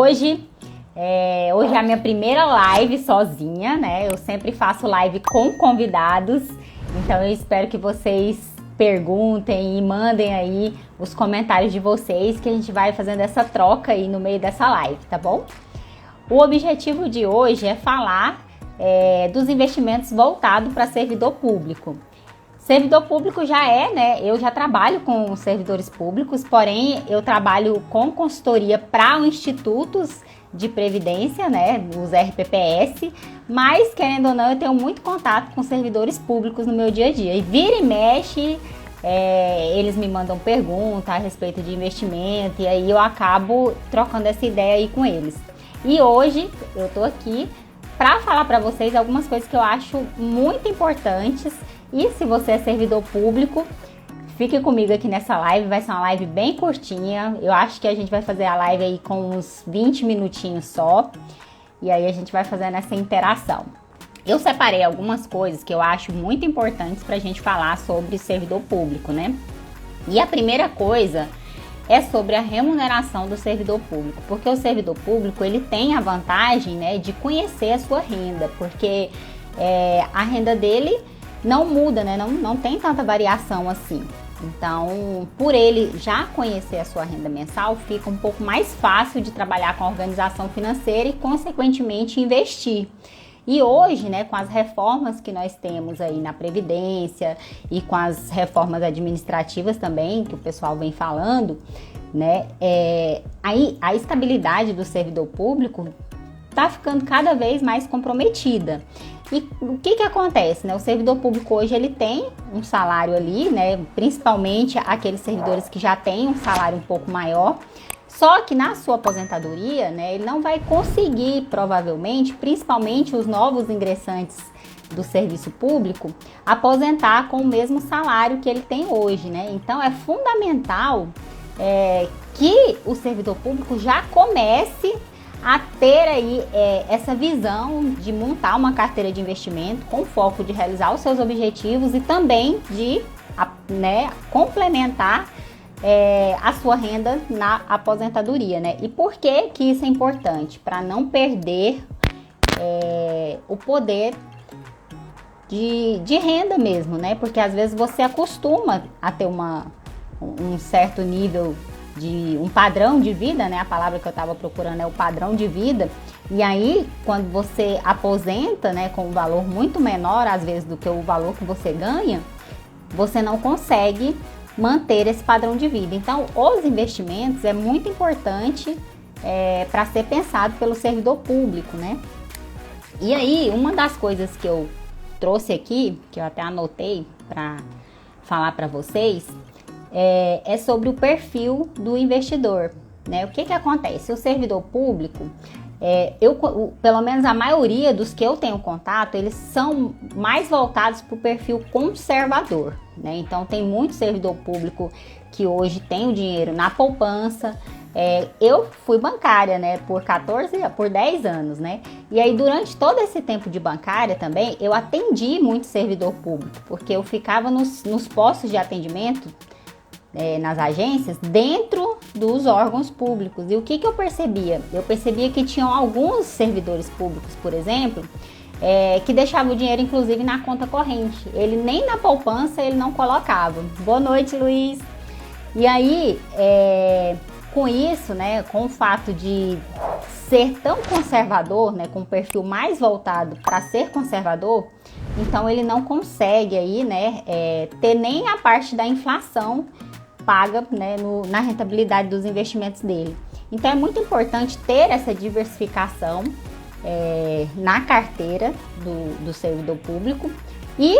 Hoje é a minha primeira live sozinha, né? Eu sempre faço live com convidados, então eu espero que vocês perguntem e mandem aí os comentários de vocês, que a gente vai fazendo essa troca aí no meio dessa live, tá bom? O objetivo de hoje é falar dos investimentos voltados para servidor público. Servidor público já né? Eu já trabalho com servidores públicos, porém eu trabalho com consultoria para institutos de previdência, né? Os RPPS, mas querendo ou não, eu tenho muito contato com servidores públicos no meu dia a dia. E vira e mexe, eles me mandam perguntas a respeito de investimento e aí eu acabo trocando essa ideia aí com eles. E hoje eu tô aqui para falar para vocês algumas coisas que eu acho muito importantes. E se você é servidor público, fique comigo aqui nessa live, vai ser uma live bem curtinha. Eu acho que a gente vai fazer a live aí com uns 20 minutinhos só. E aí a gente vai fazendo essa interação. Eu separei algumas coisas que eu acho muito importantes para a gente falar sobre servidor público, né? E a primeira coisa é sobre a remuneração do servidor público, porque o servidor público ele tem a vantagem, né, de conhecer a sua renda, porque a renda dele não muda, né, não tem tanta variação assim. Então, por ele já conhecer a sua renda mensal, fica um pouco mais fácil de trabalhar com a organização financeira e, consequentemente, investir. E hoje, né, com as reformas que nós temos aí na Previdência e com as reformas administrativas também, que o pessoal vem falando, né, aí a estabilidade do servidor público está ficando cada vez mais comprometida. E o que acontece, né? O servidor público hoje ele tem um salário ali, né? Principalmente aqueles servidores que já têm um salário um pouco maior. Só que na sua aposentadoria, né, ele não vai conseguir, provavelmente, principalmente os novos ingressantes do serviço público, aposentar com o mesmo salário que ele tem hoje, né? Então é fundamental que o servidor público já comece a ter aí essa visão de montar uma carteira de investimento com foco de realizar os seus objetivos e também de complementar a sua renda na aposentadoria, né? E por que isso é importante? Para não perder o poder de renda mesmo, né? Porque às vezes você acostuma a ter um certo nível de um padrão de vida, né? A palavra que eu estava procurando é o padrão de vida. E aí, quando você aposenta, né, com um valor muito menor, às vezes, do que o valor que você ganha, você não consegue manter esse padrão de vida. Então, os investimentos é muito importante para ser pensado pelo servidor público, né? E aí, uma das coisas que eu trouxe aqui, que eu até anotei para falar para vocês, é sobre o perfil do investidor, né? O que acontece? O servidor público, pelo menos a maioria dos que eu tenho contato, eles são mais voltados para o perfil conservador, né? Então tem muito servidor público que hoje tem o dinheiro na poupança. Eu fui bancária, né, por 10 anos, né? E aí durante todo esse tempo de bancária também, eu atendi muito servidor público, porque eu ficava nos postos de atendimento, nas agências, dentro dos órgãos públicos. E o que eu percebia? Eu percebia que tinham alguns servidores públicos, por exemplo, que deixavam o dinheiro, inclusive, na conta corrente. Ele nem na poupança ele não colocava. Boa noite, Luiz! E aí, com isso, né, com o fato de ser tão conservador, né, com um perfil mais voltado para ser conservador, então ele não consegue aí, né, ter nem a parte da inflação paga, né, na rentabilidade dos investimentos dele. Então é muito importante ter essa diversificação na carteira do servidor público, e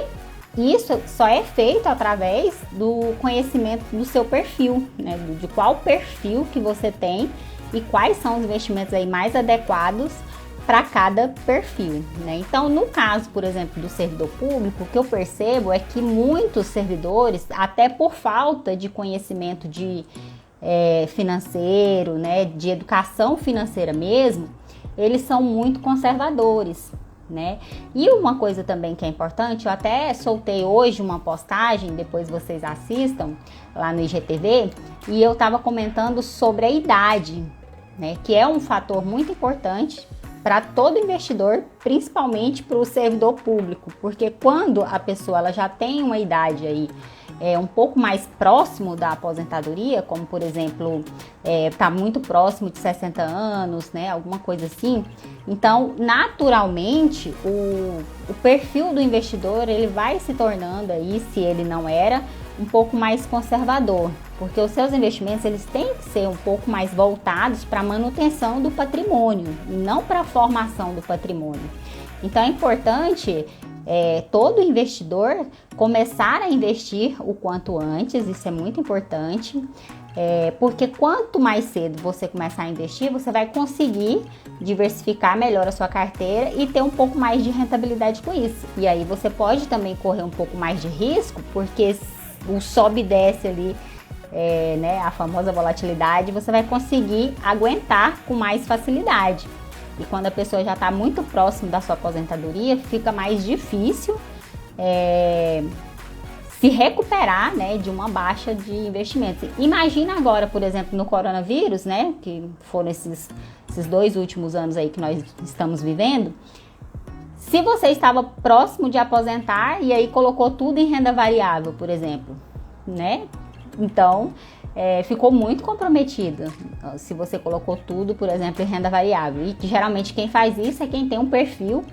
isso só é feito através do conhecimento do seu perfil, né, de qual perfil que você tem e quais são os investimentos aí mais adequados para cada perfil, né? Então, no caso, por exemplo, do servidor público, o que eu percebo é que muitos servidores, até por falta de conhecimento financeiro, né, de educação financeira mesmo, eles são muito conservadores, né? E uma coisa também que é importante, eu até soltei hoje uma postagem, depois vocês assistam lá no IGTV, e eu estava comentando sobre a idade, né? Que é um fator muito importante para todo investidor, principalmente para o servidor público, porque quando a pessoa ela já tem uma idade aí um pouco mais próximo da aposentadoria, como por exemplo, está muito próximo de 60 anos, né, alguma coisa assim, então naturalmente o perfil do investidor ele vai se tornando aí, se ele não era, um pouco mais conservador, porque os seus investimentos eles têm que ser um pouco mais voltados para a manutenção do patrimônio e não para a formação do patrimônio. Então é importante todo investidor começar a investir o quanto antes, isso é muito importante, porque quanto mais cedo você começar a investir, você vai conseguir diversificar melhor a sua carteira e ter um pouco mais de rentabilidade com isso. E aí você pode também correr um pouco mais de risco, porque o sobe e desce ali, né, a famosa volatilidade, você vai conseguir aguentar com mais facilidade. E quando a pessoa já está muito próximo da sua aposentadoria, fica mais difícil se recuperar, né, de uma baixa de investimentos. Imagina agora, por exemplo, no coronavírus, né, que foram esses 2 últimos anos aí que nós estamos vivendo. Se você estava próximo de aposentar e aí colocou tudo em renda variável, por exemplo, né? Então, ficou muito comprometido se você colocou tudo, por exemplo, em renda variável. E que geralmente quem faz isso é quem tem um perfil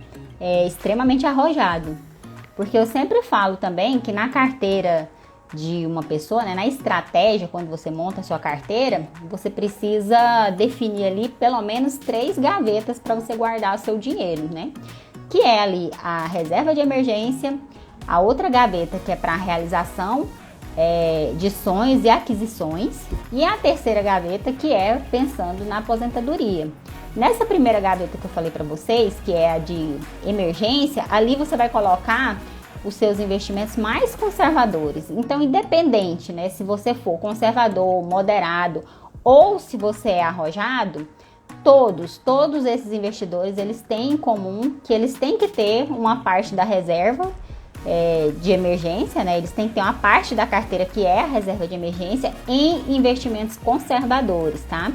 extremamente arrojado. Porque eu sempre falo também que na carteira de uma pessoa, né, na estratégia, quando você monta a sua carteira, você precisa definir ali pelo menos 3 gavetas para você guardar o seu dinheiro, né? Que é ali a reserva de emergência, a outra gaveta que é para realização de sonhos e aquisições, e a terceira gaveta que é pensando na aposentadoria. Nessa primeira gaveta que eu falei para vocês, que é a de emergência, ali você vai colocar os seus investimentos mais conservadores. Então, independente, né, se você for conservador, moderado ou se você é arrojado, todos esses investidores, eles têm em comum que eles têm que ter uma parte da reserva de emergência, né? Eles têm que ter uma parte da carteira que é a reserva de emergência em investimentos conservadores, tá?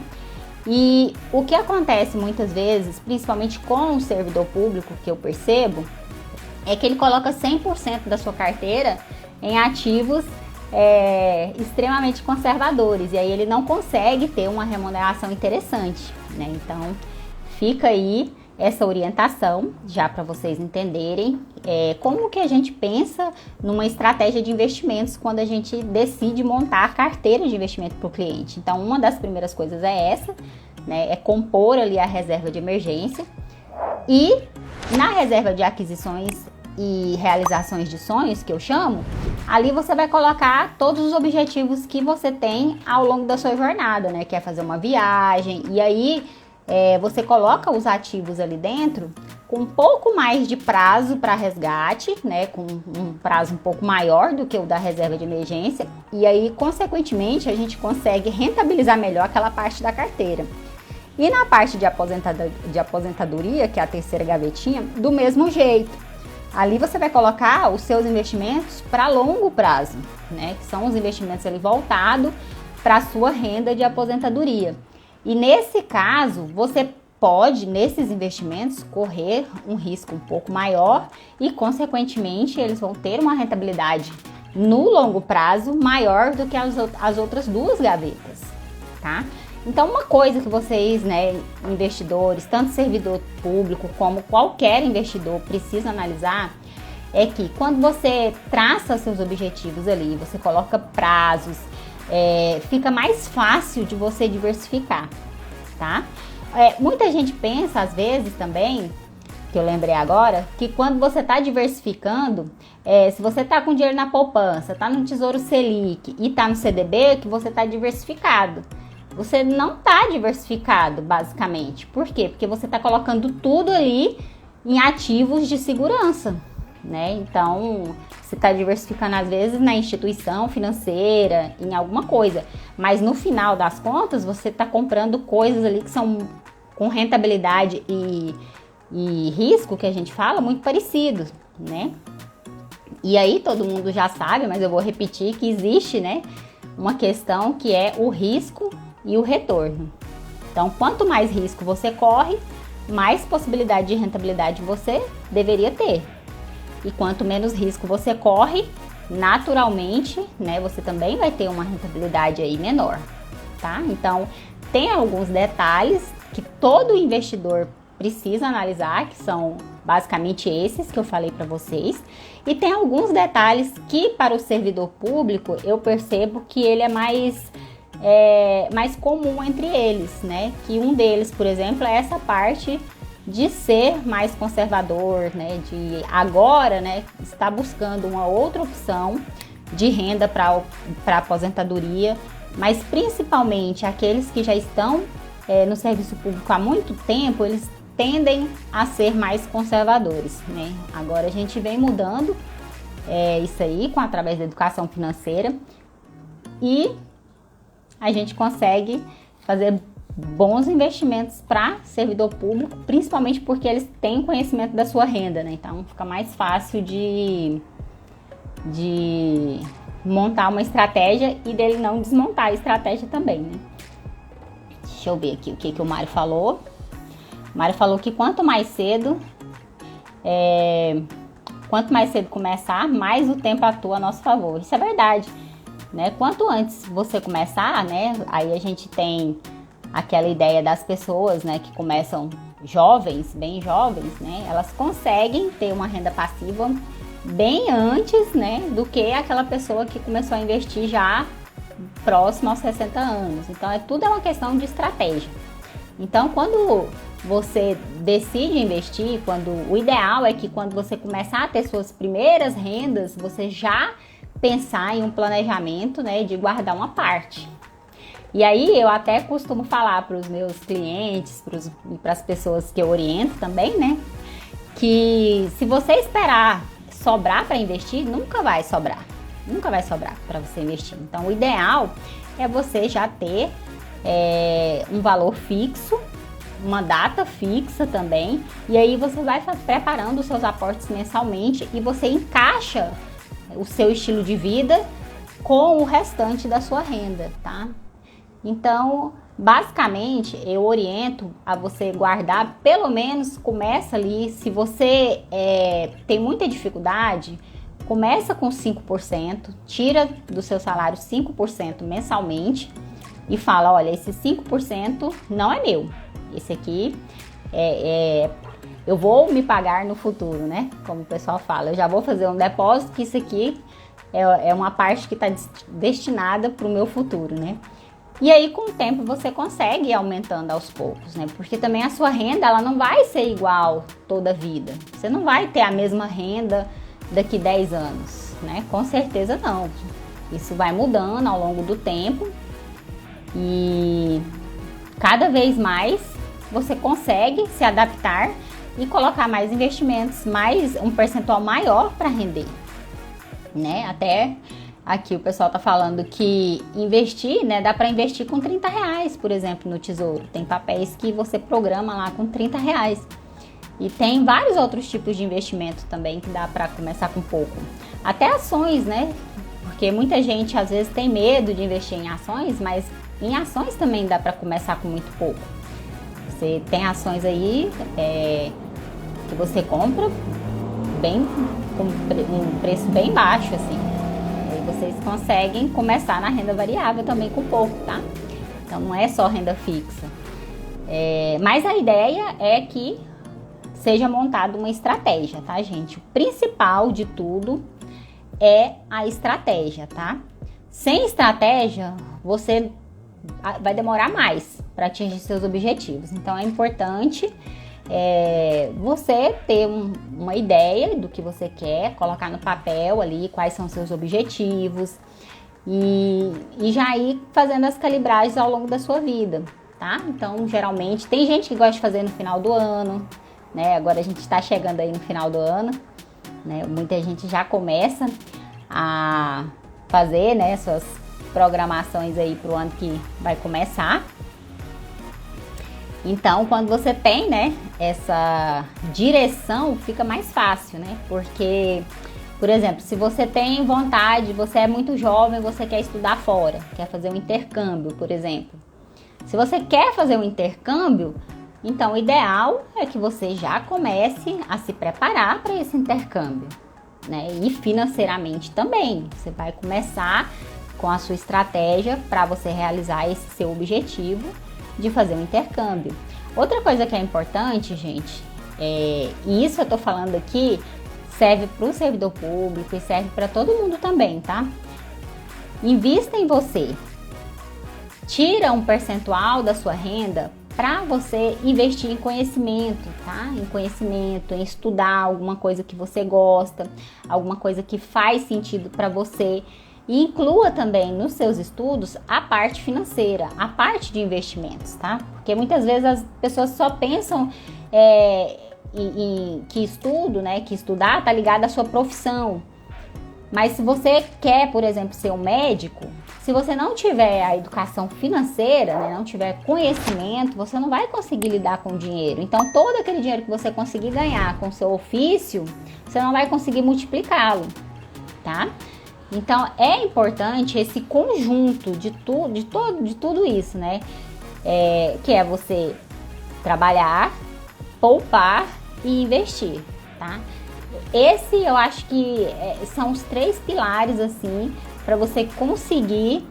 E o que acontece muitas vezes, principalmente com o servidor público, que eu percebo, é que ele coloca 100% da sua carteira em ativos extremamente conservadores, e aí ele não consegue ter uma remuneração interessante, né? Então, fica aí essa orientação, já para vocês entenderem como que a gente pensa numa estratégia de investimentos quando a gente decide montar a carteira de investimento para o cliente. Então, uma das primeiras coisas é essa, né? É compor ali a reserva de emergência, e na reserva de aquisições e realizações de sonhos, que eu chamo, ali você vai colocar todos os objetivos que você tem ao longo da sua jornada, né? Que é fazer uma viagem, e aí você coloca os ativos ali dentro com um pouco mais de prazo para resgate, né? Com um prazo um pouco maior do que o da reserva de emergência, e aí, consequentemente, a gente consegue rentabilizar melhor aquela parte da carteira. E na parte de aposentadoria, que é a terceira gavetinha, do mesmo jeito. Ali você vai colocar os seus investimentos para longo prazo, né? Que são os investimentos ali voltados para a sua renda de aposentadoria. E nesse caso, você pode, nesses investimentos, correr um risco um pouco maior e, consequentemente, eles vão ter uma rentabilidade no longo prazo maior do que as outras 2 gavetas, tá? Então, uma coisa que vocês, né, investidores, tanto servidor público como qualquer investidor precisa analisar é que quando você traça seus objetivos ali, você coloca prazos, fica mais fácil de você diversificar, tá? Muita gente pensa, às vezes também, que eu lembrei agora, que quando você está diversificando, se você está com dinheiro na poupança, está no Tesouro Selic e está no CDB, que você está diversificado. Você não está diversificado, basicamente. Por quê? Porque você está colocando tudo ali em ativos de segurança, né? Então, você está diversificando, às vezes, na instituição financeira, em alguma coisa. Mas, no final das contas, você está comprando coisas ali que são com rentabilidade e risco, que a gente fala, muito parecidos, né? E aí, todo mundo já sabe, mas eu vou repetir que existe, né, uma questão que é o risco e o retorno, Então, quanto mais risco você corre, mais possibilidade de rentabilidade você deveria ter. E quanto menos risco você corre, naturalmente, né, você também vai ter uma rentabilidade aí menor, tá? Então, tem alguns detalhes que todo investidor precisa analisar, que são basicamente esses que eu falei para vocês, e tem alguns detalhes que para o servidor público eu percebo que ele é mais comum entre eles, né? Que um deles, por exemplo, é essa parte de ser mais conservador, né? De agora, né, estar buscando uma outra opção de renda para aposentadoria, mas principalmente aqueles que já estão no serviço público há muito tempo, eles tendem a ser mais conservadores, né? Agora a gente vem mudando isso aí através da educação financeira e a gente consegue fazer bons investimentos para servidor público, principalmente porque eles têm conhecimento da sua renda, né? Então fica mais fácil de montar uma estratégia e dele não desmontar a estratégia também, né? Deixa eu ver aqui o que o Mário falou. O Mário falou que quanto mais cedo começar, mais o tempo atua a nosso favor. Isso é verdade, né? Quanto antes você começar, né? Aí a gente tem aquela ideia das pessoas, né, que começam jovens, bem jovens, né? Elas conseguem ter uma renda passiva bem antes, né, do que aquela pessoa que começou a investir já próximo aos 60 anos. Então, tudo é uma questão de estratégia. Então, quando você decide investir, o ideal é que quando você começar a ter suas primeiras rendas, você já pensar em um planejamento, né, de guardar uma parte. E aí eu até costumo falar para os meus clientes, para as pessoas que eu oriento também, né, que se você esperar sobrar para investir, nunca vai sobrar para você investir. Então, o ideal é você já ter um valor fixo, uma data fixa também, e aí você vai preparando os seus aportes mensalmente e você encaixa o seu estilo de vida com o restante da sua renda, tá? Então, basicamente, eu oriento a você guardar, pelo menos começa ali, se você tem muita dificuldade, começa com 5%, tira do seu salário 5% mensalmente e fala, olha, esse 5% não é meu, esse aqui eu vou me pagar no futuro, né? Como o pessoal fala, eu já vou fazer um depósito que isso aqui é uma parte que está destinada para o meu futuro, né? E aí, com o tempo, você consegue ir aumentando aos poucos, né? Porque também a sua renda, ela não vai ser igual toda a vida. Você não vai ter a mesma renda daqui 10 anos, né? Com certeza não. Isso vai mudando ao longo do tempo e cada vez mais você consegue se adaptar e colocar mais investimentos, um percentual maior para render, né? Até aqui o pessoal tá falando que investir, né, dá para investir com R$30, por exemplo, no Tesouro. Tem papéis que você programa lá com R$30. E tem vários outros tipos de investimento também que dá para começar com pouco. Até ações, né? Porque muita gente às vezes tem medo de investir em ações, mas em ações também dá para começar com muito pouco. Você tem ações aí que você compra com um preço bem baixo, assim. Vocês conseguem começar na renda variável também com pouco, tá? Então não é só renda fixa. Mas a ideia é que seja montada uma estratégia, tá, gente? O principal de tudo é a estratégia, tá? Sem estratégia, você vai demorar mais para atingir seus objetivos. Então é importante você ter uma ideia do que você quer, colocar no papel ali quais são seus objetivos e já ir fazendo as calibragens ao longo da sua vida, tá? Então, geralmente, tem gente que gosta de fazer no final do ano, né? Agora a gente está chegando aí no final do ano, né? Muita gente já começa a fazer, né, suas programações aí para o ano que vai começar. Então, quando você tem, né, essa direção, fica mais fácil, né? Porque, por exemplo, se você tem vontade, você é muito jovem, você quer estudar fora, quer fazer um intercâmbio, por exemplo. Se você quer fazer um intercâmbio, então o ideal é que você já comece a se preparar para esse intercâmbio, né? E financeiramente também. Você vai começar com a sua estratégia para você realizar esse seu objetivo de fazer um intercâmbio. Outra coisa que é importante, gente, e isso eu tô falando aqui, serve para o servidor público e serve para todo mundo também, tá? Invista em você. Tira um percentual da sua renda para você investir em conhecimento, tá? Em conhecimento, em estudar alguma coisa que você gosta, alguma coisa que faz sentido para você. E inclua também nos seus estudos a parte financeira, a parte de investimentos, tá? Porque muitas vezes as pessoas só pensam que estudo, né? Que estudar tá ligado à sua profissão. Mas se você quer, por exemplo, ser um médico, se você não tiver a educação financeira, né, não tiver conhecimento, você não vai conseguir lidar com o dinheiro. Então, todo aquele dinheiro que você conseguir ganhar com o seu ofício, você não vai conseguir multiplicá-lo, tá? Então, é importante esse conjunto de tudo isso, né? Que é você trabalhar, poupar e investir, tá? Esse eu acho que são os 3 pilares, assim, para você conseguir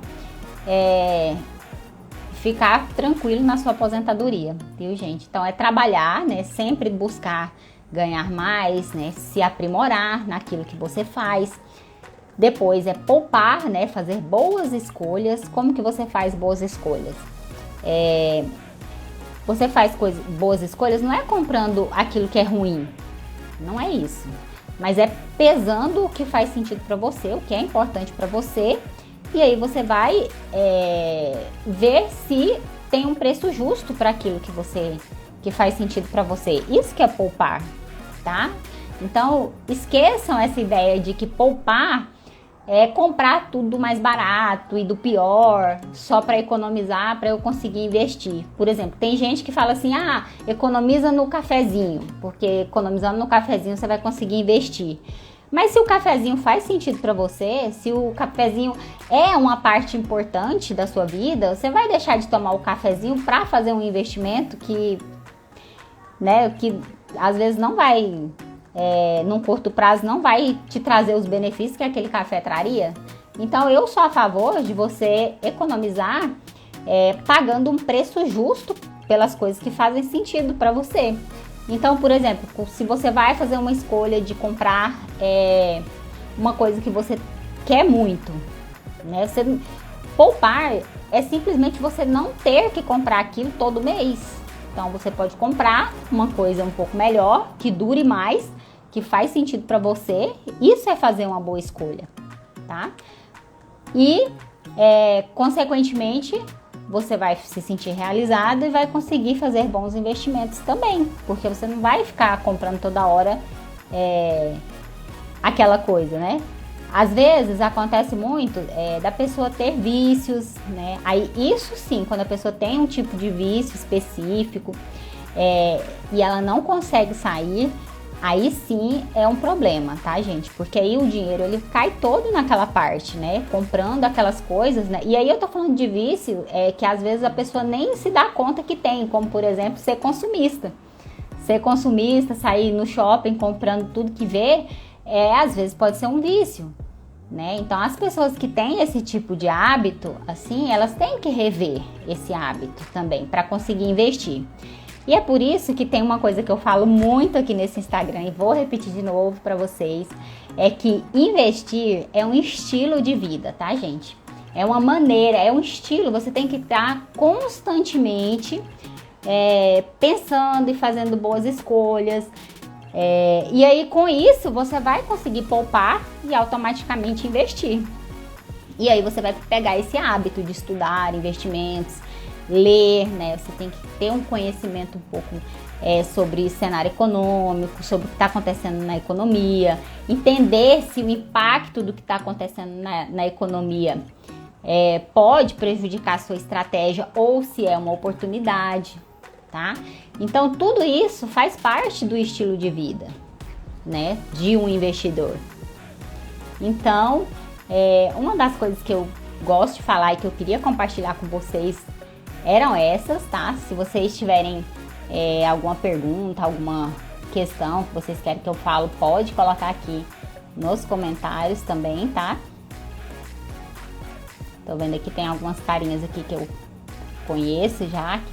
ficar tranquilo na sua aposentadoria, viu, gente? Então, é trabalhar, né? Sempre buscar ganhar mais, né? Se aprimorar naquilo que você faz. Depois é poupar, né? Fazer boas escolhas. Como que você faz boas escolhas? Você faz boas escolhas não é comprando aquilo que é ruim. Não é isso. Mas é pesando o que faz sentido para você, o que é importante para você. E aí você vai ver se tem um preço justo para aquilo que faz sentido para você. Isso que é poupar, tá? Então, esqueçam essa ideia de que poupar é comprar tudo do mais barato e do pior, só para economizar, para eu conseguir investir. Por exemplo, tem gente que fala assim, economiza no cafezinho, porque economizando no cafezinho você vai conseguir investir. Mas se o cafezinho faz sentido para você, se o cafezinho é uma parte importante da sua vida, você vai deixar de tomar o cafezinho para fazer um investimento que às vezes não vai... num curto prazo não vai te trazer os benefícios que aquele café traria. Então eu sou a favor de você economizar pagando um preço justo pelas coisas que fazem sentido para você. Então, por exemplo, se você vai fazer uma escolha de comprar uma coisa que você quer muito, né? Poupar é simplesmente você não ter que comprar aquilo todo mês. Então você pode comprar uma coisa um pouco melhor, que dure mais, que faz sentido para você. Isso é fazer uma boa escolha, tá? E, consequentemente, você vai se sentir realizado e vai conseguir fazer bons investimentos também, porque você não vai ficar comprando toda hora aquela coisa, né? Às vezes acontece muito da pessoa ter vícios, né? Aí isso sim, quando a pessoa tem um tipo de vício específico e ela não consegue sair, aí sim é um problema, tá, gente? Porque aí o dinheiro ele cai todo naquela parte, né? Comprando aquelas coisas, né? E aí eu tô falando de vício que às vezes a pessoa nem se dá conta que tem, como por exemplo ser consumista. Ser consumista, sair no shopping comprando tudo que vê, às vezes pode ser um vício, né? Então as pessoas que têm esse tipo de hábito, assim, elas têm que rever esse hábito também para conseguir investir. E é por isso que tem uma coisa que eu falo muito aqui nesse Instagram e vou repetir de novo para vocês, é que investir é um estilo de vida, tá, gente? É uma maneira, é um estilo, você tem que estar constantemente pensando e fazendo boas escolhas. E aí com isso você vai conseguir poupar e automaticamente investir. E aí você vai pegar esse hábito de estudar investimentos, ler, né? Você tem que ter um conhecimento um pouco sobre cenário econômico, sobre o que está acontecendo na economia, entender se o impacto do que está acontecendo na economia pode prejudicar a sua estratégia ou se é uma oportunidade, tá? Então tudo isso faz parte do estilo de vida, né, de um investidor. Então, uma das coisas que eu gosto de falar e que eu queria compartilhar com vocês eram essas, tá? Se vocês tiverem alguma pergunta, alguma questão que vocês querem que eu falo, pode colocar aqui nos comentários também, tá? Tô vendo aqui, tem algumas carinhas aqui que eu conheço já, que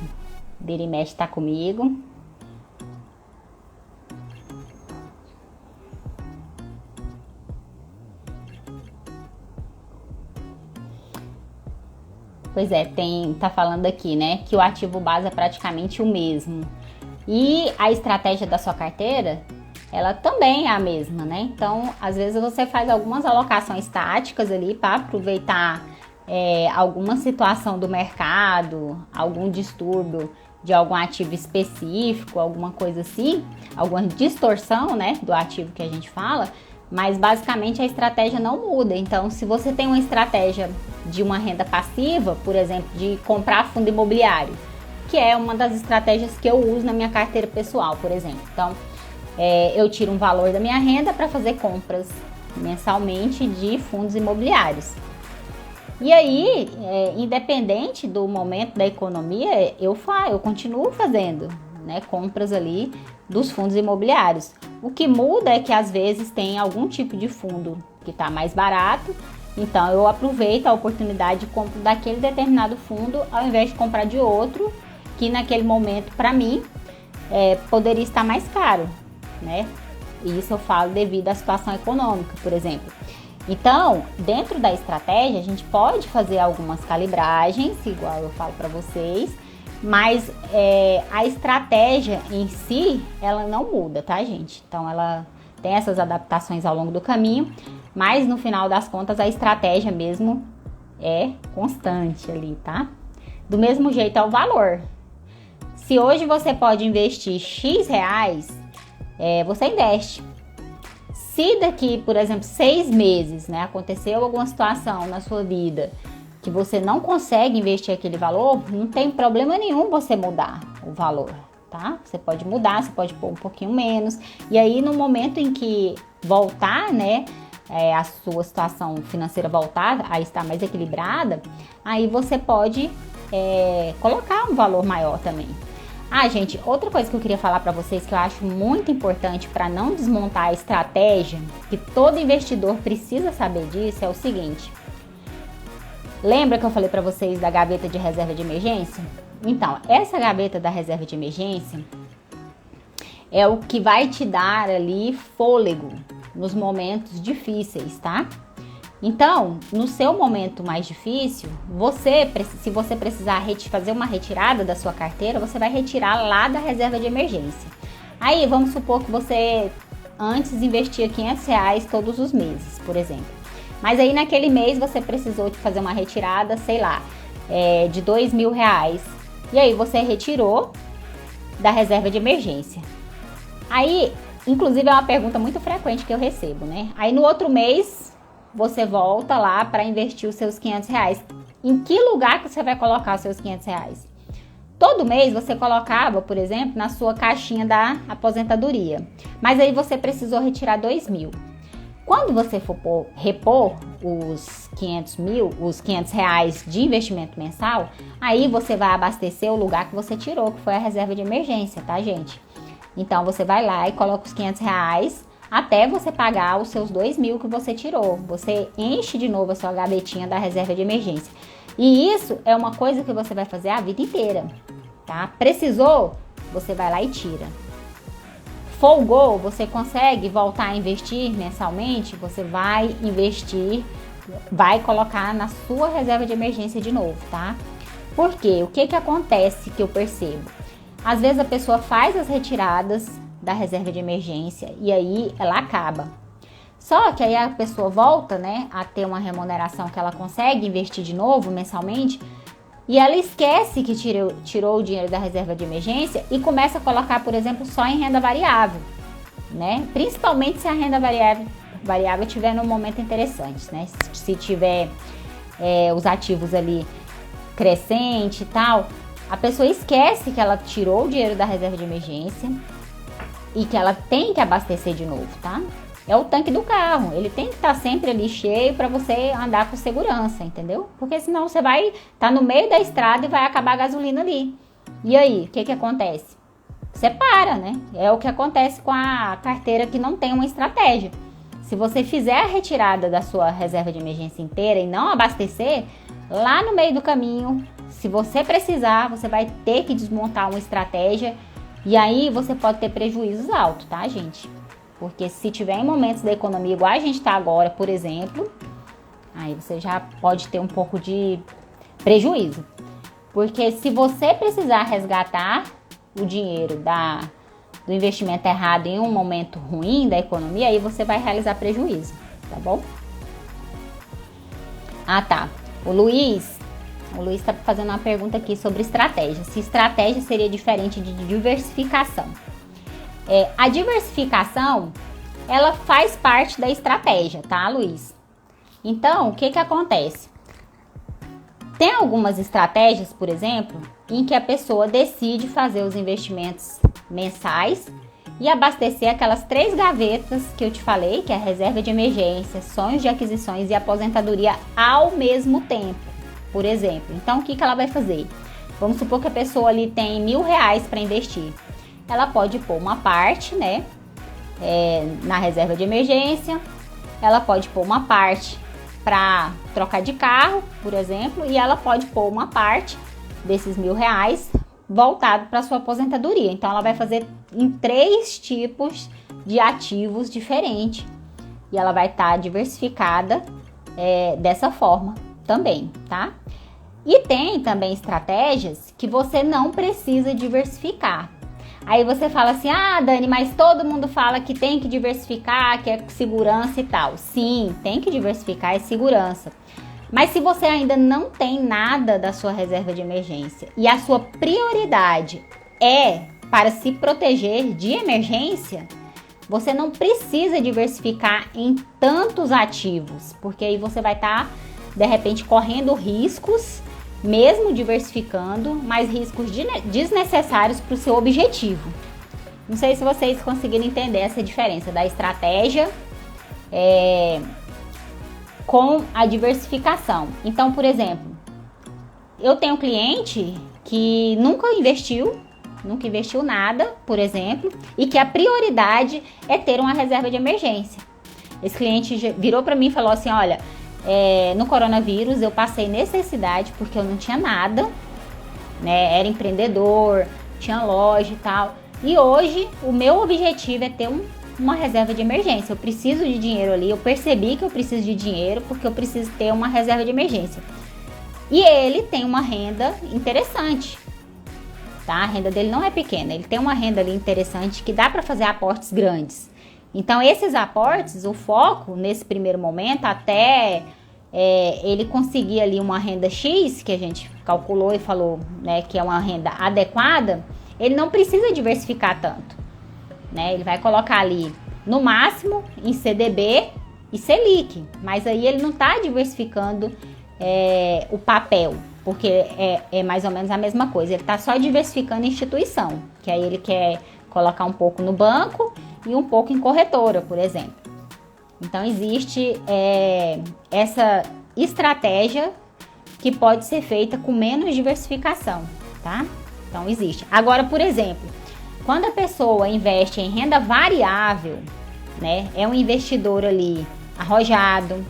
vira e mexe tá comigo. Pois é, tá falando aqui, né, que o ativo base é praticamente o mesmo. E a estratégia da sua carteira, ela também é a mesma, né? Então, às vezes você faz algumas alocações táticas ali para aproveitar alguma situação do mercado, algum distúrbio de algum ativo específico, alguma coisa assim, alguma distorção, né, do ativo que a gente fala, mas basicamente a estratégia não muda. Então, se você tem uma estratégia de uma renda passiva, por exemplo, de comprar fundo imobiliário, que é uma das estratégias que eu uso na minha carteira pessoal, por exemplo. Então, eu tiro um valor da minha renda para fazer compras mensalmente de fundos imobiliários. E aí, independente do momento da economia, eu continuo fazendo, né, compras ali dos fundos imobiliários. O que muda é que às vezes tem algum tipo de fundo que está mais barato, então eu aproveito a oportunidade de compra daquele determinado fundo ao invés de comprar de outro, que naquele momento para mim poderia estar mais caro, né? E isso eu falo devido à situação econômica, por exemplo. Então, dentro da estratégia, a gente pode fazer algumas calibragens, igual eu falo para vocês, mas a estratégia em si, ela não muda, tá, gente? Então, ela tem essas adaptações ao longo do caminho, mas no final das contas, a estratégia mesmo é constante ali, tá? Do mesmo jeito é o valor. Se hoje você pode investir X reais, você investe. Se daqui, por exemplo, 6 meses, né, aconteceu alguma situação na sua vida que você não consegue investir aquele valor, não tem problema nenhum você mudar o valor, tá? Você pode mudar, você pode pôr um pouquinho menos. E aí, no momento em que voltar, né, a sua situação financeira voltar a estar mais equilibrada, aí você pode colocar um valor maior também. Ah, gente, outra coisa que eu queria falar para vocês que eu acho muito importante para não desmontar a estratégia, que todo investidor precisa saber disso, é o seguinte. Lembra que eu falei para vocês da gaveta de reserva de emergência? Então, essa gaveta da reserva de emergência é o que vai te dar ali fôlego nos momentos difíceis, tá? Então, no seu momento mais difícil, se você precisar fazer uma retirada da sua carteira, você vai retirar lá da reserva de emergência. Aí, vamos supor que você antes investia R$500 todos os meses, por exemplo. Mas aí, naquele mês, você precisou de fazer uma retirada, sei lá, de R$2.000. E aí, você retirou da reserva de emergência. Aí, inclusive, é uma pergunta muito frequente que eu recebo, né? Aí, no outro mês, você volta lá para investir os seus R$500. Em que lugar que você vai colocar os seus R$500? Todo mês você colocava, por exemplo, na sua caixinha da aposentadoria. Mas aí você precisou retirar R$2.000. Quando você for repor os R$500 de investimento mensal, aí você vai abastecer o lugar que você tirou, que foi a reserva de emergência, tá, gente? Então você vai lá e coloca os R$500 até você pagar os seus R$2.000 que você tirou. Você enche de novo a sua gavetinha da reserva de emergência. E isso é uma coisa que você vai fazer a vida inteira, tá? Precisou, você vai lá e tira. Folgou, você consegue voltar a investir mensalmente, você vai investir, vai colocar na sua reserva de emergência de novo, tá? Por quê? O que acontece que eu percebo? Às vezes a pessoa faz as retiradas da reserva de emergência e aí ela acaba. Só que aí a pessoa volta, né, a ter uma remuneração que ela consegue investir de novo mensalmente e ela esquece que tirou o dinheiro da reserva de emergência e começa a colocar, por exemplo, só em renda variável, né? Principalmente se a renda variável estiver num momento interessante, né? Se tiver os ativos ali crescente e tal, a pessoa esquece que ela tirou o dinheiro da reserva de emergência e que ela tem que abastecer de novo, tá? é o tanque do carro. Ele tem que estar sempre ali cheio para você andar com segurança, entendeu? Porque senão você vai estar no meio da estrada e vai acabar a gasolina ali. E aí, o que acontece? Você para, né? É o que acontece com a carteira que não tem uma estratégia. Se você fizer a retirada da sua reserva de emergência inteira e não abastecer, lá no meio do caminho, se você precisar, você vai ter que desmontar uma estratégia e aí você pode ter prejuízos altos, tá, gente? Porque se tiver em momentos da economia igual a gente está agora, por exemplo, aí você já pode ter um pouco de prejuízo. Porque se você precisar resgatar o dinheiro do investimento errado em um momento ruim da economia, aí você vai realizar prejuízo, tá bom? Ah, tá. O Luiz está fazendo uma pergunta aqui sobre estratégia. Se estratégia seria diferente de diversificação. A diversificação, ela faz parte da estratégia, tá, Luiz? Então, o que acontece? Tem algumas estratégias, por exemplo, em que a pessoa decide fazer os investimentos mensais e abastecer aquelas 3 gavetas que eu te falei, que é a reserva de emergência, sonhos de aquisições e aposentadoria ao mesmo tempo, por exemplo. Então, o que ela vai fazer? Vamos supor que a pessoa ali tem R$1.000 para investir. Ela pode pôr uma parte, né, na reserva de emergência, ela pode pôr uma parte para trocar de carro, por exemplo, e ela pode pôr uma parte desses R$1.000 voltado para sua aposentadoria. Então, ela vai fazer em 3 tipos de ativos diferentes e ela vai estar diversificada dessa forma também, tá? E tem também estratégias que você não precisa diversificar. Aí você fala assim, ah, Dani, mas todo mundo fala que tem que diversificar, que é segurança e tal. Sim, tem que diversificar, é segurança. Mas se você ainda não tem nada da sua reserva de emergência e a sua prioridade é para se proteger de emergência, você não precisa diversificar em tantos ativos, porque aí você vai estar, de repente, correndo riscos, mesmo diversificando, mas riscos desnecessários para o seu objetivo. Não sei se vocês conseguiram entender essa diferença da estratégia com a diversificação. Então, por exemplo, eu tenho um cliente que nunca investiu nada, por exemplo, e que a prioridade é ter uma reserva de emergência. Esse cliente virou para mim e falou assim, olha, no coronavírus eu passei necessidade porque eu não tinha nada, né? Era empreendedor, tinha loja e tal. E hoje o meu objetivo é ter uma reserva de emergência. Eu preciso de dinheiro ali, eu percebi que eu preciso de dinheiro porque eu preciso ter uma reserva de emergência. E ele tem uma renda interessante, tá? A renda dele não é pequena, ele tem uma renda ali interessante que dá para fazer aportes grandes. Então, esses aportes, o foco nesse primeiro momento, até ele conseguir ali uma renda X, que a gente calculou e falou, né, que é uma renda adequada, ele não precisa diversificar tanto, né? Ele vai colocar ali, no máximo, em CDB e Selic, mas aí ele não está diversificando o papel, porque é mais ou menos a mesma coisa. Ele está só diversificando instituição, que aí ele quer colocar um pouco no banco e um pouco em corretora, por exemplo. Então, existe essa estratégia que pode ser feita com menos diversificação, tá? Então, existe. Agora, por exemplo, quando a pessoa investe em renda variável, né, é um investidor ali arrojado,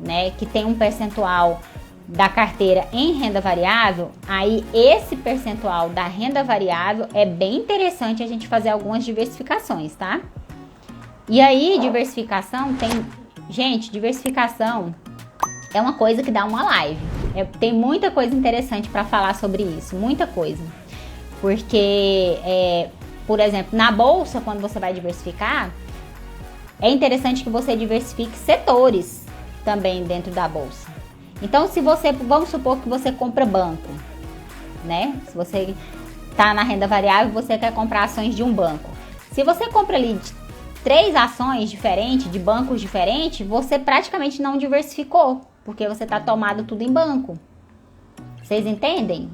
né, que tem um percentual da carteira em renda variável, aí esse percentual da renda variável é bem interessante a gente fazer algumas diversificações, tá? E aí, diversificação Gente, diversificação é uma coisa que dá uma live. Tem muita coisa interessante para falar sobre isso, muita coisa. Porque, por exemplo, na bolsa, quando você vai diversificar, é interessante que você diversifique setores também dentro da bolsa. Então, vamos supor que você compra banco, né? Se você está na renda variável, você quer comprar ações de um banco. Se você compra ali 3 ações diferentes, de bancos diferentes, você praticamente não diversificou, porque você está tomado tudo em banco. Vocês entendem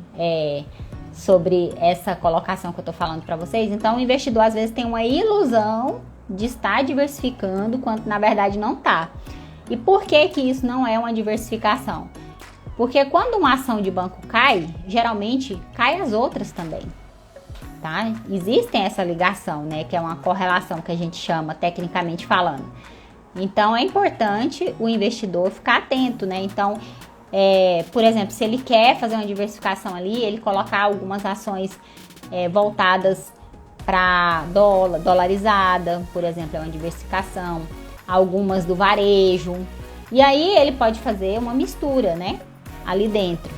sobre essa colocação que eu estou falando para vocês? Então, o investidor às vezes tem uma ilusão, de estar diversificando, quando na verdade não está. E por que que isso não é uma diversificação? Porque quando uma ação de banco cai, geralmente cai as outras também, tá? Existem essa ligação, né? Que é uma correlação que a gente chama, tecnicamente falando. Então, é importante o investidor ficar atento, né? Então, por exemplo, se ele quer fazer uma diversificação ali, ele colocar algumas ações voltadas para dolarizada, por exemplo, é uma diversificação, algumas do varejo, e aí ele pode fazer uma mistura, né, ali dentro.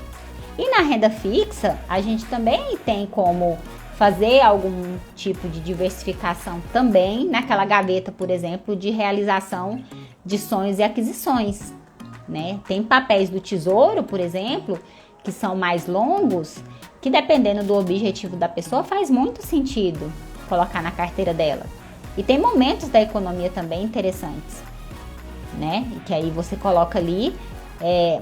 E na renda fixa, a gente também tem como fazer algum tipo de diversificação também naquela gaveta, por exemplo, de realização de sonhos e aquisições, né? Tem papéis do Tesouro, por exemplo, que são mais longos, que dependendo do objetivo da pessoa faz muito sentido colocar na carteira dela. E tem momentos da economia também interessantes, né? Que aí você coloca ali,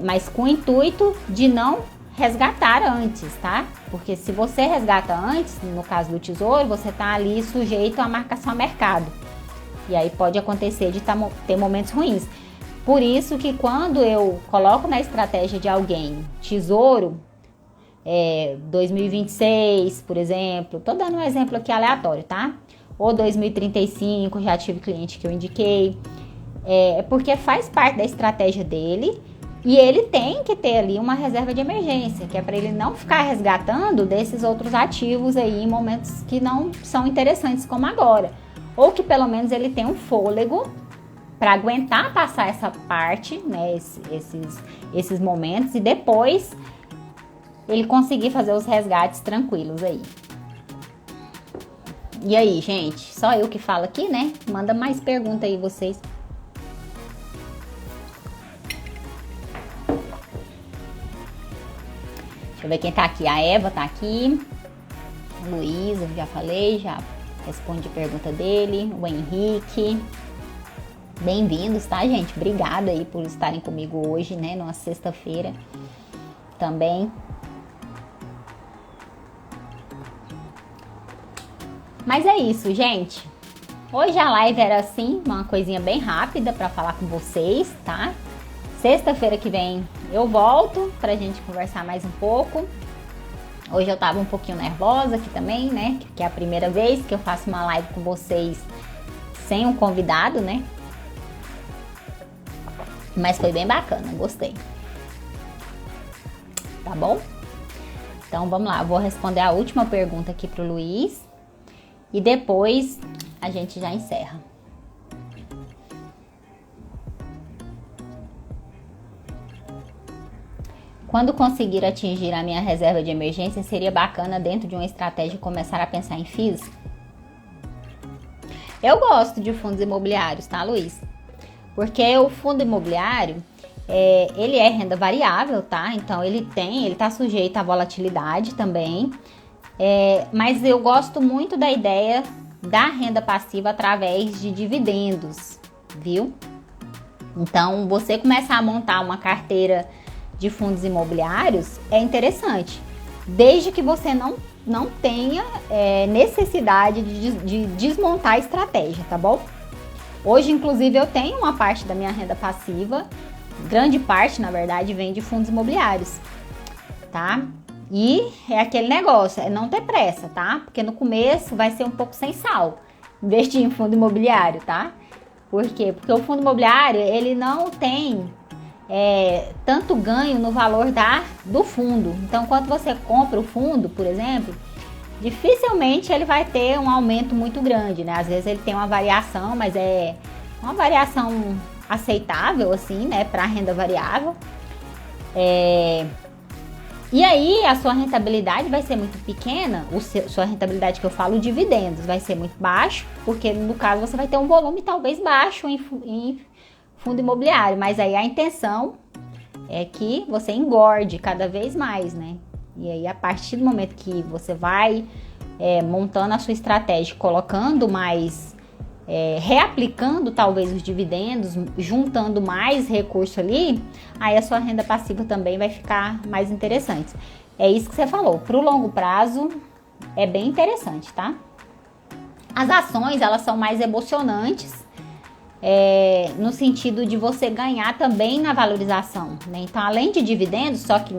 mas com o intuito de não resgatar antes, tá? Porque se você resgata antes, no caso do Tesouro, você tá ali sujeito à marcação a mercado. E aí pode acontecer de ter momentos ruins. Por isso que quando eu coloco na estratégia de alguém Tesouro, 2026, por exemplo, tô dando um exemplo aqui aleatório, tá? Ou 2035, já tive cliente que eu indiquei, porque faz parte da estratégia dele e ele tem que ter ali uma reserva de emergência, que é para ele não ficar resgatando desses outros ativos aí em momentos que não são interessantes como agora, ou que pelo menos ele tem um fôlego para aguentar passar essa parte, né, esses momentos, e depois ele conseguir fazer os resgates tranquilos aí. E aí, gente? Só eu que falo aqui, né? Manda mais pergunta aí, vocês. Deixa eu ver quem tá aqui. A Eva tá aqui. O Luiz, eu já falei, já respondi a pergunta dele. O Henrique. Bem-vindos, tá, gente? Obrigada aí por estarem comigo hoje, né? Numa sexta-feira também. Mas é isso, gente. Hoje a live era assim, uma coisinha bem rápida para falar com vocês, tá? Sexta-feira que vem eu volto pra gente conversar mais um pouco. Hoje eu tava um pouquinho nervosa aqui também, né? Que é a primeira vez que eu faço uma live com vocês sem um convidado, né? Mas foi bem bacana, gostei. Tá bom? Então vamos lá, eu vou responder a última pergunta aqui pro Luiz. E depois a gente já encerra. Quando conseguir atingir a minha reserva de emergência, seria bacana dentro de uma estratégia começar a pensar em FIIs? Eu gosto de fundos imobiliários, tá, Luiz? Porque o fundo imobiliário, ele é renda variável, tá? Então ele tá sujeito à volatilidade também. Mas eu gosto muito da ideia da renda passiva através de dividendos, viu? Então, você começar a montar uma carteira de fundos imobiliários é interessante, desde que você não tenha necessidade de desmontar a estratégia, tá bom? Hoje, inclusive, eu tenho uma parte da minha renda passiva, grande parte, na verdade, vem de fundos imobiliários, tá? E é aquele negócio, é não ter pressa, tá? Porque no começo vai ser um pouco sem sal investir em fundo imobiliário, tá? Por quê? Porque o fundo imobiliário, ele não tem tanto ganho no valor do fundo. Então, quando você compra o fundo, por exemplo, dificilmente ele vai ter um aumento muito grande, né? Às vezes ele tem uma variação, mas é uma variação aceitável, assim, né? Para renda variável. E aí a sua rentabilidade vai ser muito pequena, sua rentabilidade que eu falo, dividendos, vai ser muito baixo, porque no caso você vai ter um volume talvez baixo em fundo imobiliário, mas aí a intenção é que você engorde cada vez mais, né? E aí a partir do momento que você vai montando a sua estratégia, colocando mais, reaplicando talvez os dividendos, juntando mais recurso ali, aí a sua renda passiva também vai ficar mais interessante. É isso que você falou, para o longo prazo é bem interessante, tá? As ações, elas são mais emocionantes, no sentido de você ganhar também na valorização, né? Então, além de dividendos, só que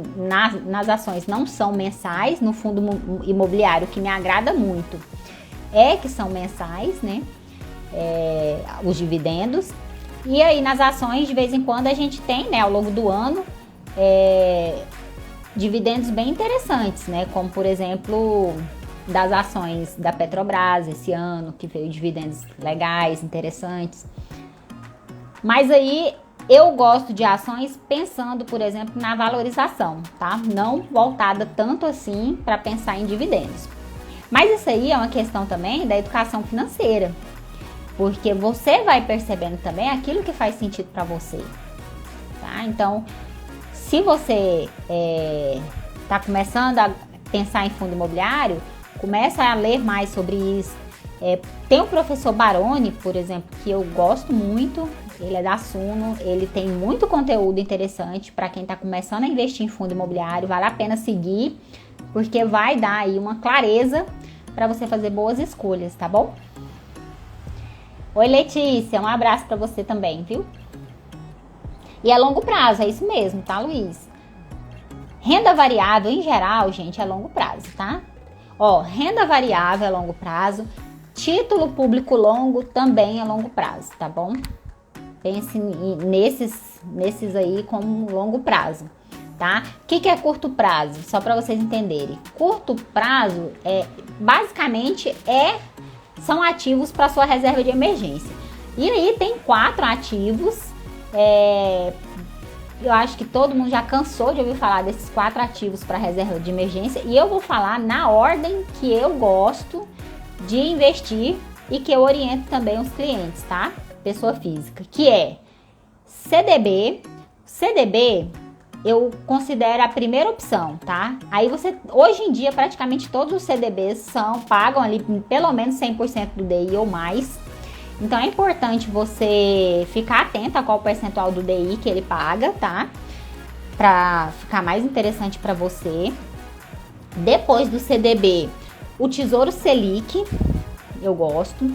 nas ações não são mensais, no fundo imobiliário, o que me agrada muito é que são mensais, né? Os dividendos. E aí, nas ações, de vez em quando, a gente tem, né, ao longo do ano, dividendos bem interessantes, né? Como, por exemplo, das ações da Petrobras esse ano, que veio dividendos legais, interessantes. Mas aí eu gosto de ações pensando, por exemplo, na valorização, tá? Não voltada tanto assim para pensar em dividendos. Mas isso aí é uma questão também da educação financeira, porque você vai percebendo também aquilo que faz sentido para você, tá? Então, se você está começando a pensar em fundo imobiliário, começa a ler mais sobre isso. Tem o professor Baroni, por exemplo, que eu gosto muito. Ele é da Suno, ele tem muito conteúdo interessante para quem está começando a investir em fundo imobiliário. Vale a pena seguir, porque vai dar aí uma clareza para você fazer boas escolhas, tá bom? Oi, Letícia, um abraço para você também, viu? E é longo prazo, é isso mesmo, tá, Luiz? Renda variável, em geral, gente, é longo prazo, tá? Ó, renda variável é longo prazo, título público longo também é longo prazo, tá bom? Pense nesses aí como longo prazo, tá? O que é curto prazo? Só para vocês entenderem. Curto prazo basicamente são ativos para sua reserva de emergência. E aí tem 4 ativos. Eu acho que todo mundo já cansou de ouvir falar desses 4 ativos para reserva de emergência. E eu vou falar na ordem que eu gosto de investir e que eu oriento também os clientes, tá? Pessoa física, que é CDB. CDB eu considero a primeira opção, tá? Aí hoje em dia, praticamente todos os CDBs pagam ali pelo menos 100% do DI ou mais. Então é importante você ficar atento a qual percentual do DI que ele paga, tá? Pra ficar mais interessante para você. Depois do CDB, o Tesouro Selic, eu gosto.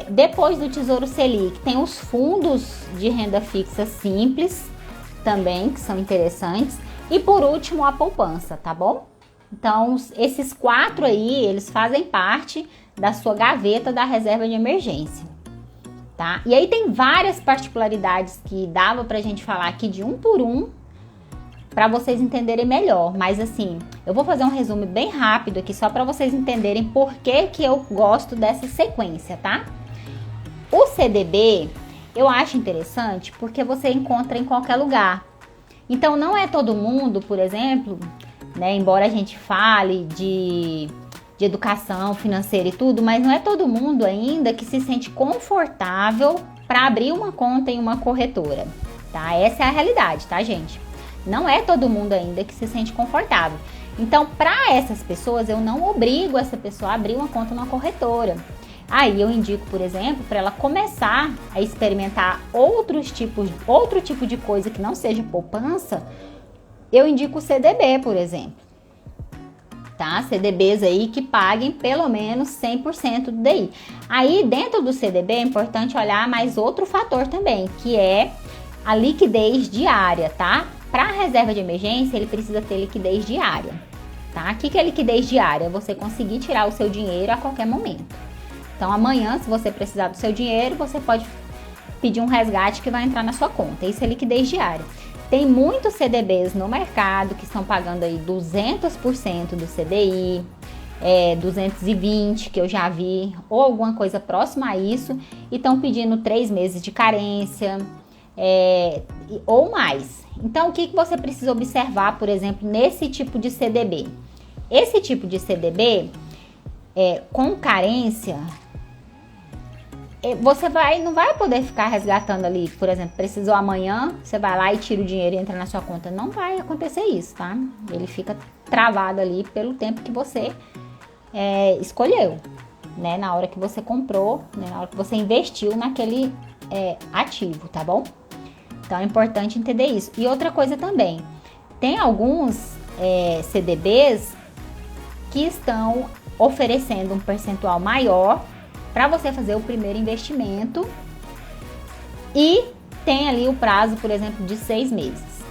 Depois do Tesouro Selic, tem os fundos de renda fixa simples também, que são interessantes. E por último, a poupança, tá bom? Então, esses 4 aí, eles fazem parte da sua gaveta da reserva de emergência, tá? E aí tem várias particularidades que dava pra gente falar aqui de um por um, para vocês entenderem melhor. Mas assim, eu vou fazer um resumo bem rápido aqui, só para vocês entenderem por que eu gosto dessa sequência, tá? O CDB, eu acho interessante porque você encontra em qualquer lugar. Então, não é todo mundo, por exemplo, né, embora a gente fale de educação financeira e tudo, mas não é todo mundo ainda que se sente confortável para abrir uma conta em uma corretora, tá? Essa é a realidade, tá, gente? Não é todo mundo ainda que se sente confortável. Então, para essas pessoas, eu não obrigo essa pessoa a abrir uma conta numa corretora. Aí eu indico, por exemplo, para ela começar a experimentar outro tipo de coisa que não seja poupança, eu indico o CDB, por exemplo. Tá? CDBs aí que paguem pelo menos 100% do DI. Aí, dentro do CDB, é importante olhar mais outro fator também, que é a liquidez diária, tá? Para a reserva de emergência, ele precisa ter liquidez diária, tá? O que é liquidez diária? Você conseguir tirar o seu dinheiro a qualquer momento. Então, amanhã, se você precisar do seu dinheiro, você pode pedir um resgate que vai entrar na sua conta. Isso é liquidez diária. Tem muitos CDBs no mercado que estão pagando aí 200% do CDI, 220% que eu já vi, ou alguma coisa próxima a isso, e estão pedindo 3 meses de carência, ou mais. Então, o que você precisa observar, por exemplo, nesse tipo de CDB? Esse tipo de CDB, com carência, você não vai poder ficar resgatando ali, por exemplo, precisou amanhã, você vai lá e tira o dinheiro e entra na sua conta. Não vai acontecer isso, tá? Ele fica travado ali pelo tempo que você escolheu, né? Na hora que você comprou, né? Na hora que você investiu naquele ativo, tá bom? Então é importante entender isso. E outra coisa também, tem alguns CDBs que estão oferecendo um percentual maior para você fazer o primeiro investimento e tem ali o prazo, por exemplo, de 6 meses,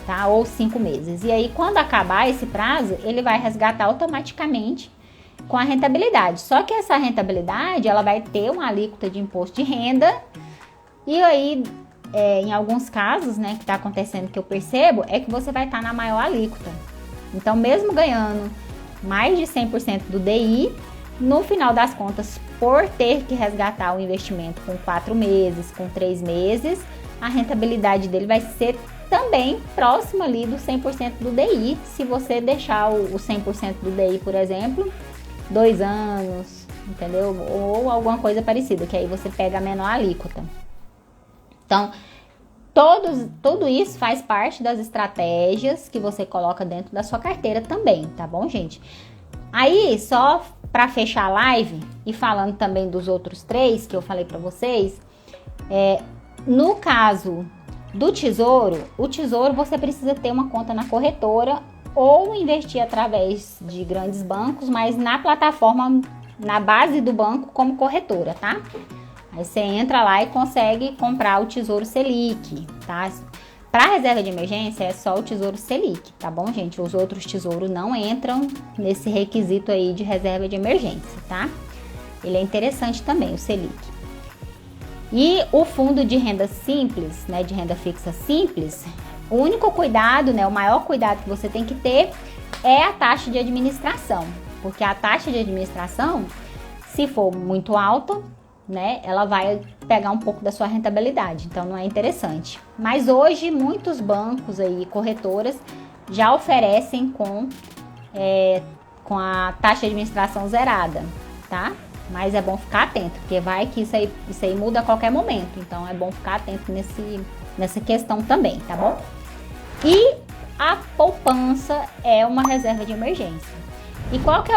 tá? Ou 5 meses. E aí, quando acabar esse prazo, ele vai resgatar automaticamente com a rentabilidade. Só que essa rentabilidade, ela vai ter uma alíquota de imposto de renda e aí, em alguns casos, né, que está acontecendo que eu percebo, é que você vai estar na maior alíquota. Então, mesmo ganhando mais de 100% do DI, no final das contas, por ter que resgatar o investimento com 4 meses, com 3 meses, a rentabilidade dele vai ser também próxima ali do 100% do DI, se você deixar o 100% do DI, por exemplo, 2 anos, entendeu? Ou alguma coisa parecida, que aí você pega a menor alíquota. Então, tudo isso faz parte das estratégias que você coloca dentro da sua carteira também, tá bom, gente? Aí, só para fechar a live e falando também dos outros 3 que eu falei para vocês, no caso do Tesouro, o Tesouro você precisa ter uma conta na corretora ou investir através de grandes bancos, mas na plataforma, na base do banco como corretora, tá? Aí você entra lá e consegue comprar o Tesouro Selic, tá? Para reserva de emergência é só o Tesouro Selic, tá bom, gente? Os outros tesouros não entram nesse requisito aí de reserva de emergência, tá? Ele é interessante também, o Selic. E o fundo de renda simples, né, de renda fixa simples, o único cuidado, né, o maior cuidado que você tem que ter é a taxa de administração, porque a taxa de administração, se for muito alta, né, ela vai pegar um pouco da sua rentabilidade, então não é interessante. Mas hoje muitos bancos aí, corretoras, já oferecem com a taxa de administração zerada, tá? Mas é bom ficar atento, porque vai que isso aí muda a qualquer momento, então é bom ficar atento nessa questão também, tá bom? E a poupança é uma reserva de emergência. E qual que é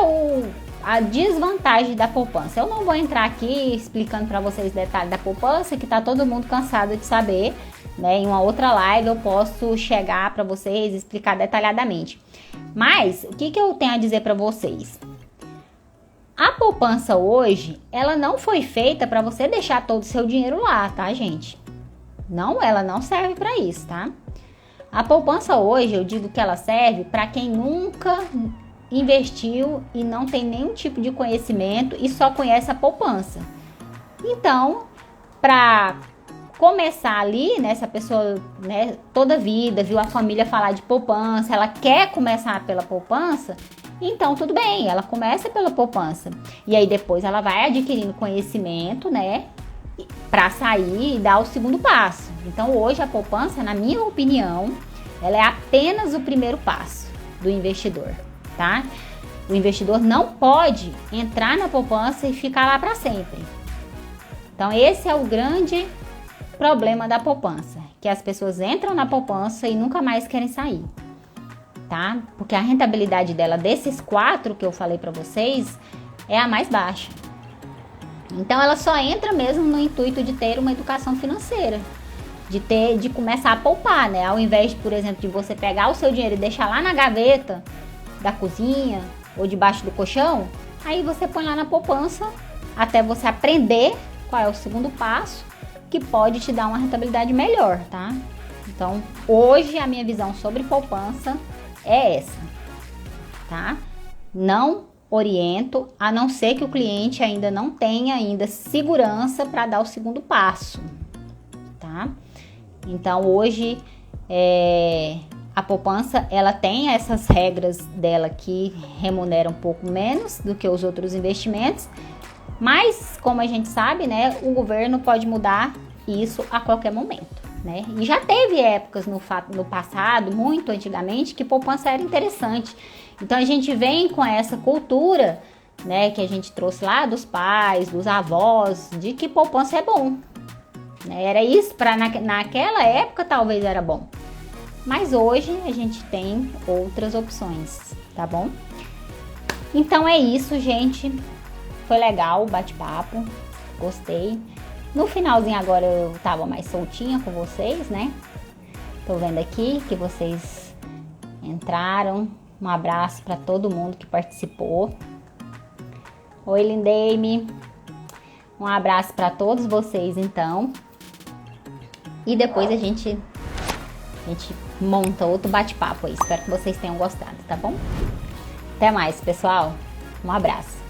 a desvantagem da poupança? Eu não vou entrar aqui explicando para vocês detalhes da poupança, que tá todo mundo cansado de saber, né? Em uma outra live eu posso chegar para vocês e explicar detalhadamente. Mas o que eu tenho a dizer para vocês? A poupança hoje, ela não foi feita para você deixar todo o seu dinheiro lá, tá, gente? Não, ela não serve para isso, tá? A poupança hoje, eu digo que ela serve para quem nunca investiu e não tem nenhum tipo de conhecimento e só conhece a poupança. Então, para começar ali, né, se a pessoa, né, toda vida viu a família falar de poupança, ela quer começar pela poupança, então tudo bem, ela começa pela poupança. E aí depois ela vai adquirindo conhecimento, né, para sair e dar o segundo passo. Então hoje a poupança, na minha opinião, ela é apenas o primeiro passo do investidor, tá? O investidor não pode entrar na poupança e ficar lá para sempre. Então esse é o grande problema da poupança, que as pessoas entram na poupança e nunca mais querem sair, tá? Porque a rentabilidade dela, desses 4 que eu falei para vocês, é a mais baixa. Então ela só entra mesmo no intuito de ter uma educação financeira, de começar a poupar, né? Ao invés, por exemplo, de você pegar o seu dinheiro e deixar lá na gaveta da cozinha ou debaixo do colchão, aí você põe lá na poupança até você aprender qual é o segundo passo que pode te dar uma rentabilidade melhor, tá? Então, hoje a minha visão sobre poupança é essa, tá? Não oriento, a não ser que o cliente ainda não tenha segurança para dar o segundo passo, tá? Então, hoje, a poupança, ela tem essas regras dela que remuneram um pouco menos do que os outros investimentos, mas, como a gente sabe, né, o governo pode mudar isso a qualquer momento, né? E já teve épocas no passado, muito antigamente, que poupança era interessante. Então, a gente vem com essa cultura, né, que a gente trouxe lá dos pais, dos avós, de que poupança é bom. Era isso, naquela época talvez era bom. Mas hoje a gente tem outras opções, tá bom? Então é isso, gente. Foi legal o bate-papo, gostei. No finalzinho agora eu tava mais soltinha com vocês, né? Tô vendo aqui que vocês entraram. Um abraço para todo mundo que participou. Oi, Lindeime. Um abraço para todos vocês, então. E depois a gente monta outro bate-papo aí. Espero que vocês tenham gostado, tá bom? Até mais, pessoal. Um abraço.